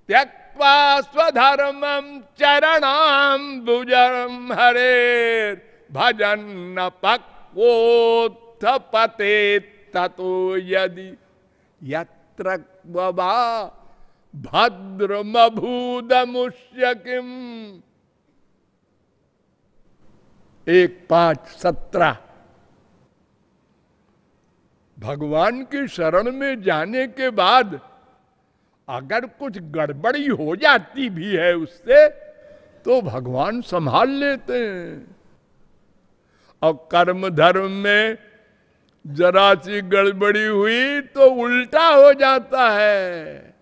Speaker 1: त्यक्त्वा स्वधर्मं चरणाम्बुजं हरेर् भजन पक्वोत्थपते ततो यदि यत्र क्ववा भद्रमभूदमुष्य किम। 1:5-17। भगवान की शरण में जाने के बाद अगर कुछ गड़बड़ी हो जाती भी है उससे, तो भगवान संभाल लेते हैं। और कर्म धर्म में जरा सी गड़बड़ी हुई तो उल्टा हो जाता है।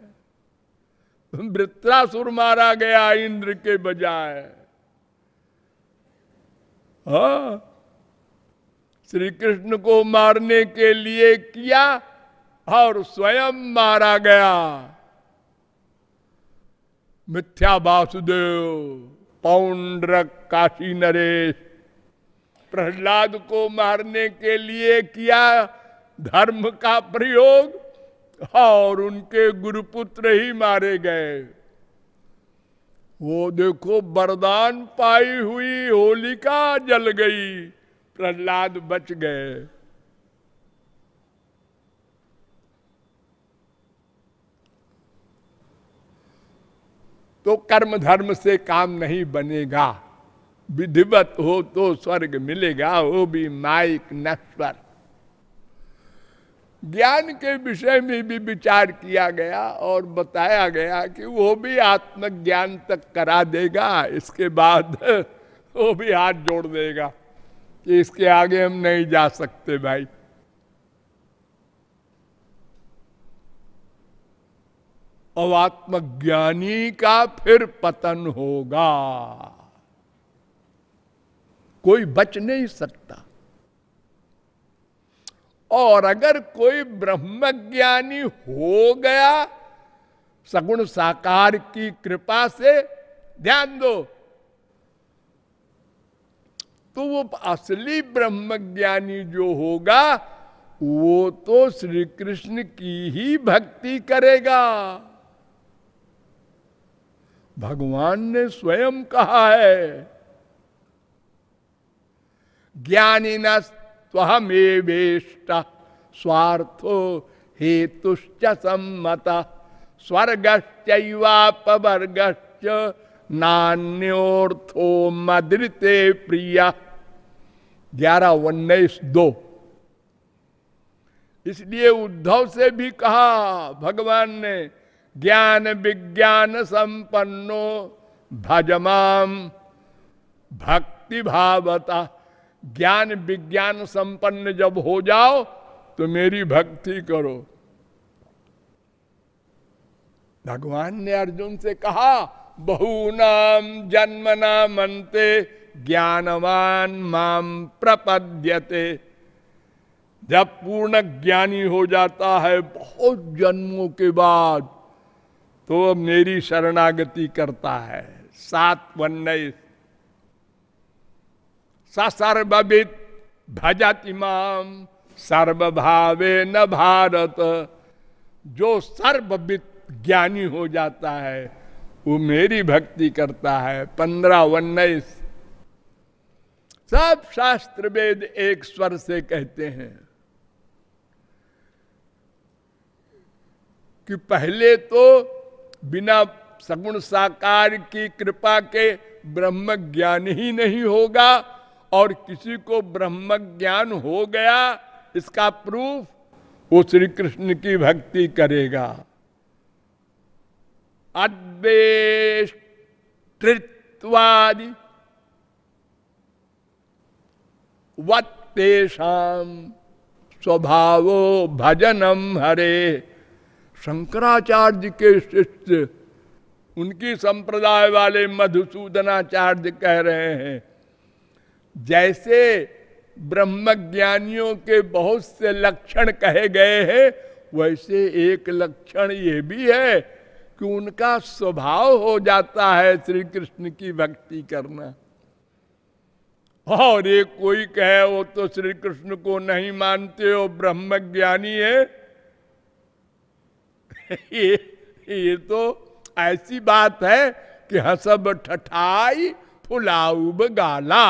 Speaker 1: वृत्रासुर मारा गया इंद्र के बजाय। हाँ, श्री कृष्ण को मारने के लिए किया और स्वयं मारा गया। मिथ्या वासुदेव, पौंड्रक, काशी नरेश, प्रहलाद को मारने के लिए किया धर्म का प्रयोग और उनके गुरुपुत्र ही मारे गए। वो देखो वरदान पाई हुई होलिका जल गई, प्रहलाद बच गए। तो कर्म धर्म से काम नहीं बनेगा। विधिवत हो तो स्वर्ग मिलेगा, वो भी माइक नश्वर। ज्ञान के विषय में भी विचार किया गया और बताया गया कि वो भी आत्मज्ञान तक करा देगा, इसके बाद वो भी हाथ जोड़ देगा कि इसके आगे हम नहीं जा सकते भाई। और आत्मज्ञानी का फिर पतन होगा, कोई बच नहीं सकता। और अगर कोई ब्रह्मज्ञानी हो गया सगुण साकार की कृपा से, ध्यान दो, तो वो असली ब्रह्मज्ञानी जो होगा वो तो श्री कृष्ण की ही भक्ति करेगा। भगवान ने स्वयं कहा है, ज्ञानिनस्त्वहमेवेष्ट स्वार्थो हेतुश्च सम्मता स्वर्गश्चैवापवर्गश्च नान्योर्थो मदृते प्रिया। 11:19-2। इसलिए उद्धव से भी कहा भगवान ने, ज्ञान विज्ञान संपन्नो भजमाम भक्ति भावता। ज्ञान विज्ञान संपन्न जब हो जाओ तो मेरी भक्ति करो। भगवान ने अर्जुन से कहा, बहूनाम जन्मनाम अन्ते ज्ञानवान माम प्रपद्यते। जब पूर्ण ज्ञानी हो जाता है बहुत जन्मों के बाद, तो मेरी शरणागति करता है। 7:19। सर्वविद भजति माम सर्वभावे न भारत। जो सर्वविद ज्ञानी हो जाता है वो मेरी भक्ति करता है। 15:19। सब शास्त्र वेद एक स्वर से कहते हैं कि पहले तो बिना सगुण साकार की कृपा के ब्रह्म ज्ञान ही नहीं होगा, और किसी को ब्रह्म ज्ञान हो गया इसका प्रूफ वो श्री कृष्ण की भक्ति करेगा। अद्वेष्टृत्वादि वत्तेषाम स्वभावो भजनम हरे। शंकराचार्य के शिष्य, उनकी संप्रदाय वाले मधुसूदनाचार्य कह रहे हैं, जैसे ब्रह्मज्ञानियों के बहुत से लक्षण कहे गए हैं, वैसे एक लक्षण ये भी है कि उनका स्वभाव हो जाता है श्री कृष्ण की भक्ति करना। और एक कोई कहे वो तो श्री कृष्ण को नहीं मानते हो, ब्रह्मज्ञानी है। ये तो ऐसी बात है कि हसब ठठाई फुलाऊब गाला,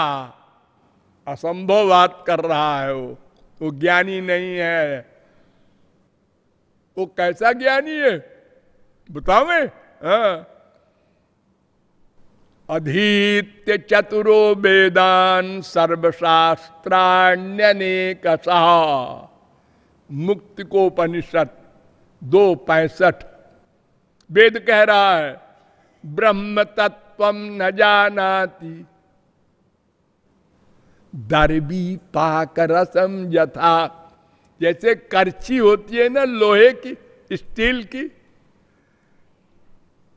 Speaker 1: असंभव बात कर रहा है वो ज्ञानी नहीं है। वो कैसा ज्ञानी है बतावे? हाँ। अधीत्य चतुरो वेदान सर्वशास्त्राण्यनेकशः। मुक्तिकोपनिषद 2:65 वेद कह रहा है, ब्रह्म तत्वम न जानाति दर्वी पाक रसम यथा। जैसे करछी होती है ना लोहे की, स्टील की,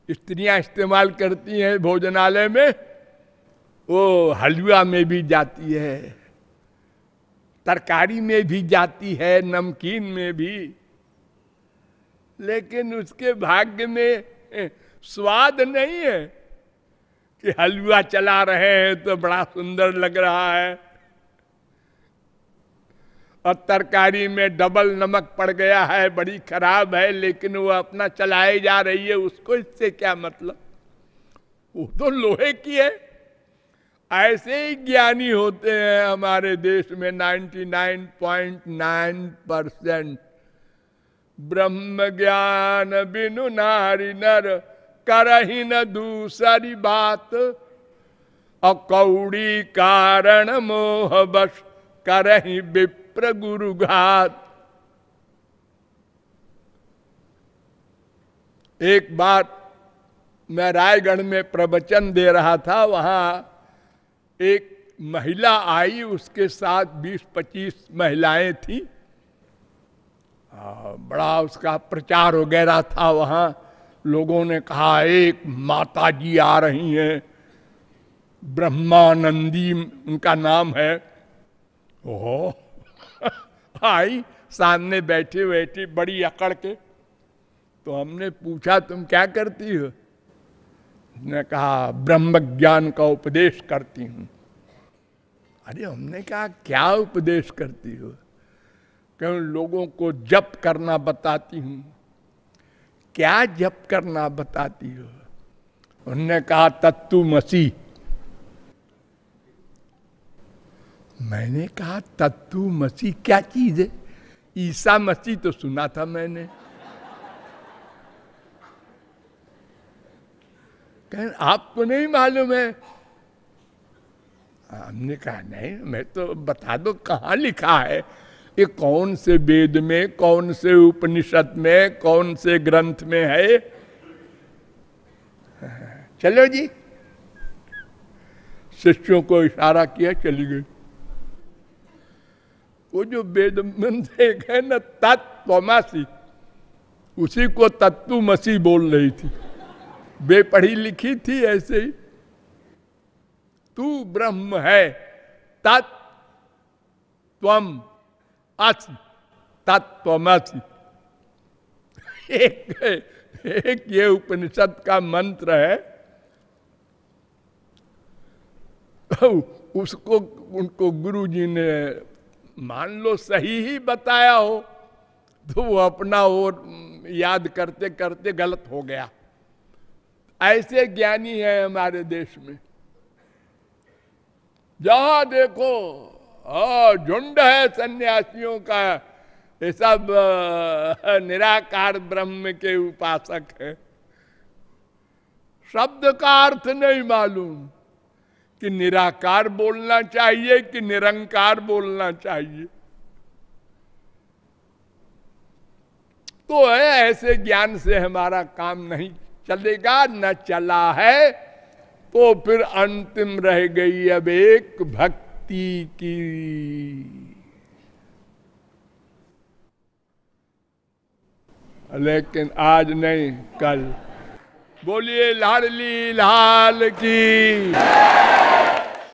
Speaker 1: स्त्रियां इस्तेमाल करती हैं भोजनालय में, वो हलवा में भी जाती है, तरकारी में भी जाती है, नमकीन में भी, लेकिन उसके भाग्य में स्वाद नहीं है कि हलवा चला रहे हैं तो बड़ा सुंदर लग रहा है, और तरकारी में डबल नमक पड़ गया है, बड़ी खराब है, लेकिन वो अपना चलाए जा रही है, उसको इससे क्या मतलब, वो तो लोहे की है। ऐसे ही ज्ञानी होते हैं हमारे देश में 99.9%। ब्रह्म ज्ञान बिनु नारी नर करही न दूसरी बात, अकौड़ी कारण मोह बस करही विप्र गुरु घात। एक बार मैं रायगढ़ में प्रवचन दे रहा था, वहां एक महिला आई, उसके साथ 20-25 महिलाएं थी, बड़ा उसका प्रचार वगैरह था। वहां लोगों ने कहा एक माता जी आ रही हैं, ब्रह्मानंदी उनका नाम है। ओह आई, सामने बैठे बैठी बड़ी अकड़ के, तो हमने पूछा तुम क्या करती हो? उसने कहा ब्रह्म ज्ञान का उपदेश करती हूं। अरे हमने कहा क्या उपदेश करती हो? क्यों लोगों को जप करना बताती हूं। क्या जप करना बताती हो? उन्होंने कहा तत्तुमसी। मैंने कहा तत्तुमसी क्या चीज है? ईसा मसीह तो सुना था मैंने। कहें आपको नहीं मालूम है? हमने कहा नहीं, मैं तो बता दो कहाँ लिखा है, ये कौन से वेद में, कौन से उपनिषद में, कौन से ग्रंथ में है? चलो जी, शिष्यों को इशारा किया, चली गई। वो जो वेद मंत्र एक है ना तत्त्वमसि, उसी को तत्तुमसी बोल रही थी, बेपढ़ी लिखी थी ऐसे ही। तू ब्रह्म है, तत्त्वम असि, तत्त्वमसि। एक ये उपनिषद का मंत्र है, उसको उनको गुरुजी ने मान लो सही ही बताया हो, तो वो अपना वो याद करते करते गलत हो गया। ऐसे ज्ञानी है हमारे देश में, जहां देखो झुंड है सन्यासियों का, ये सब निराकार ब्रह्म के उपासक है। शब्द का अर्थ नहीं मालूम कि निराकार बोलना चाहिए कि निरंकार बोलना चाहिए। तो है ऐसे ज्ञान से हमारा काम नहीं चलेगा, न चला है तो फिर अंतिम रह गई अब एक भक्ति की। लेकिन आज नहीं, कल। बोलिए लाडली लाल की।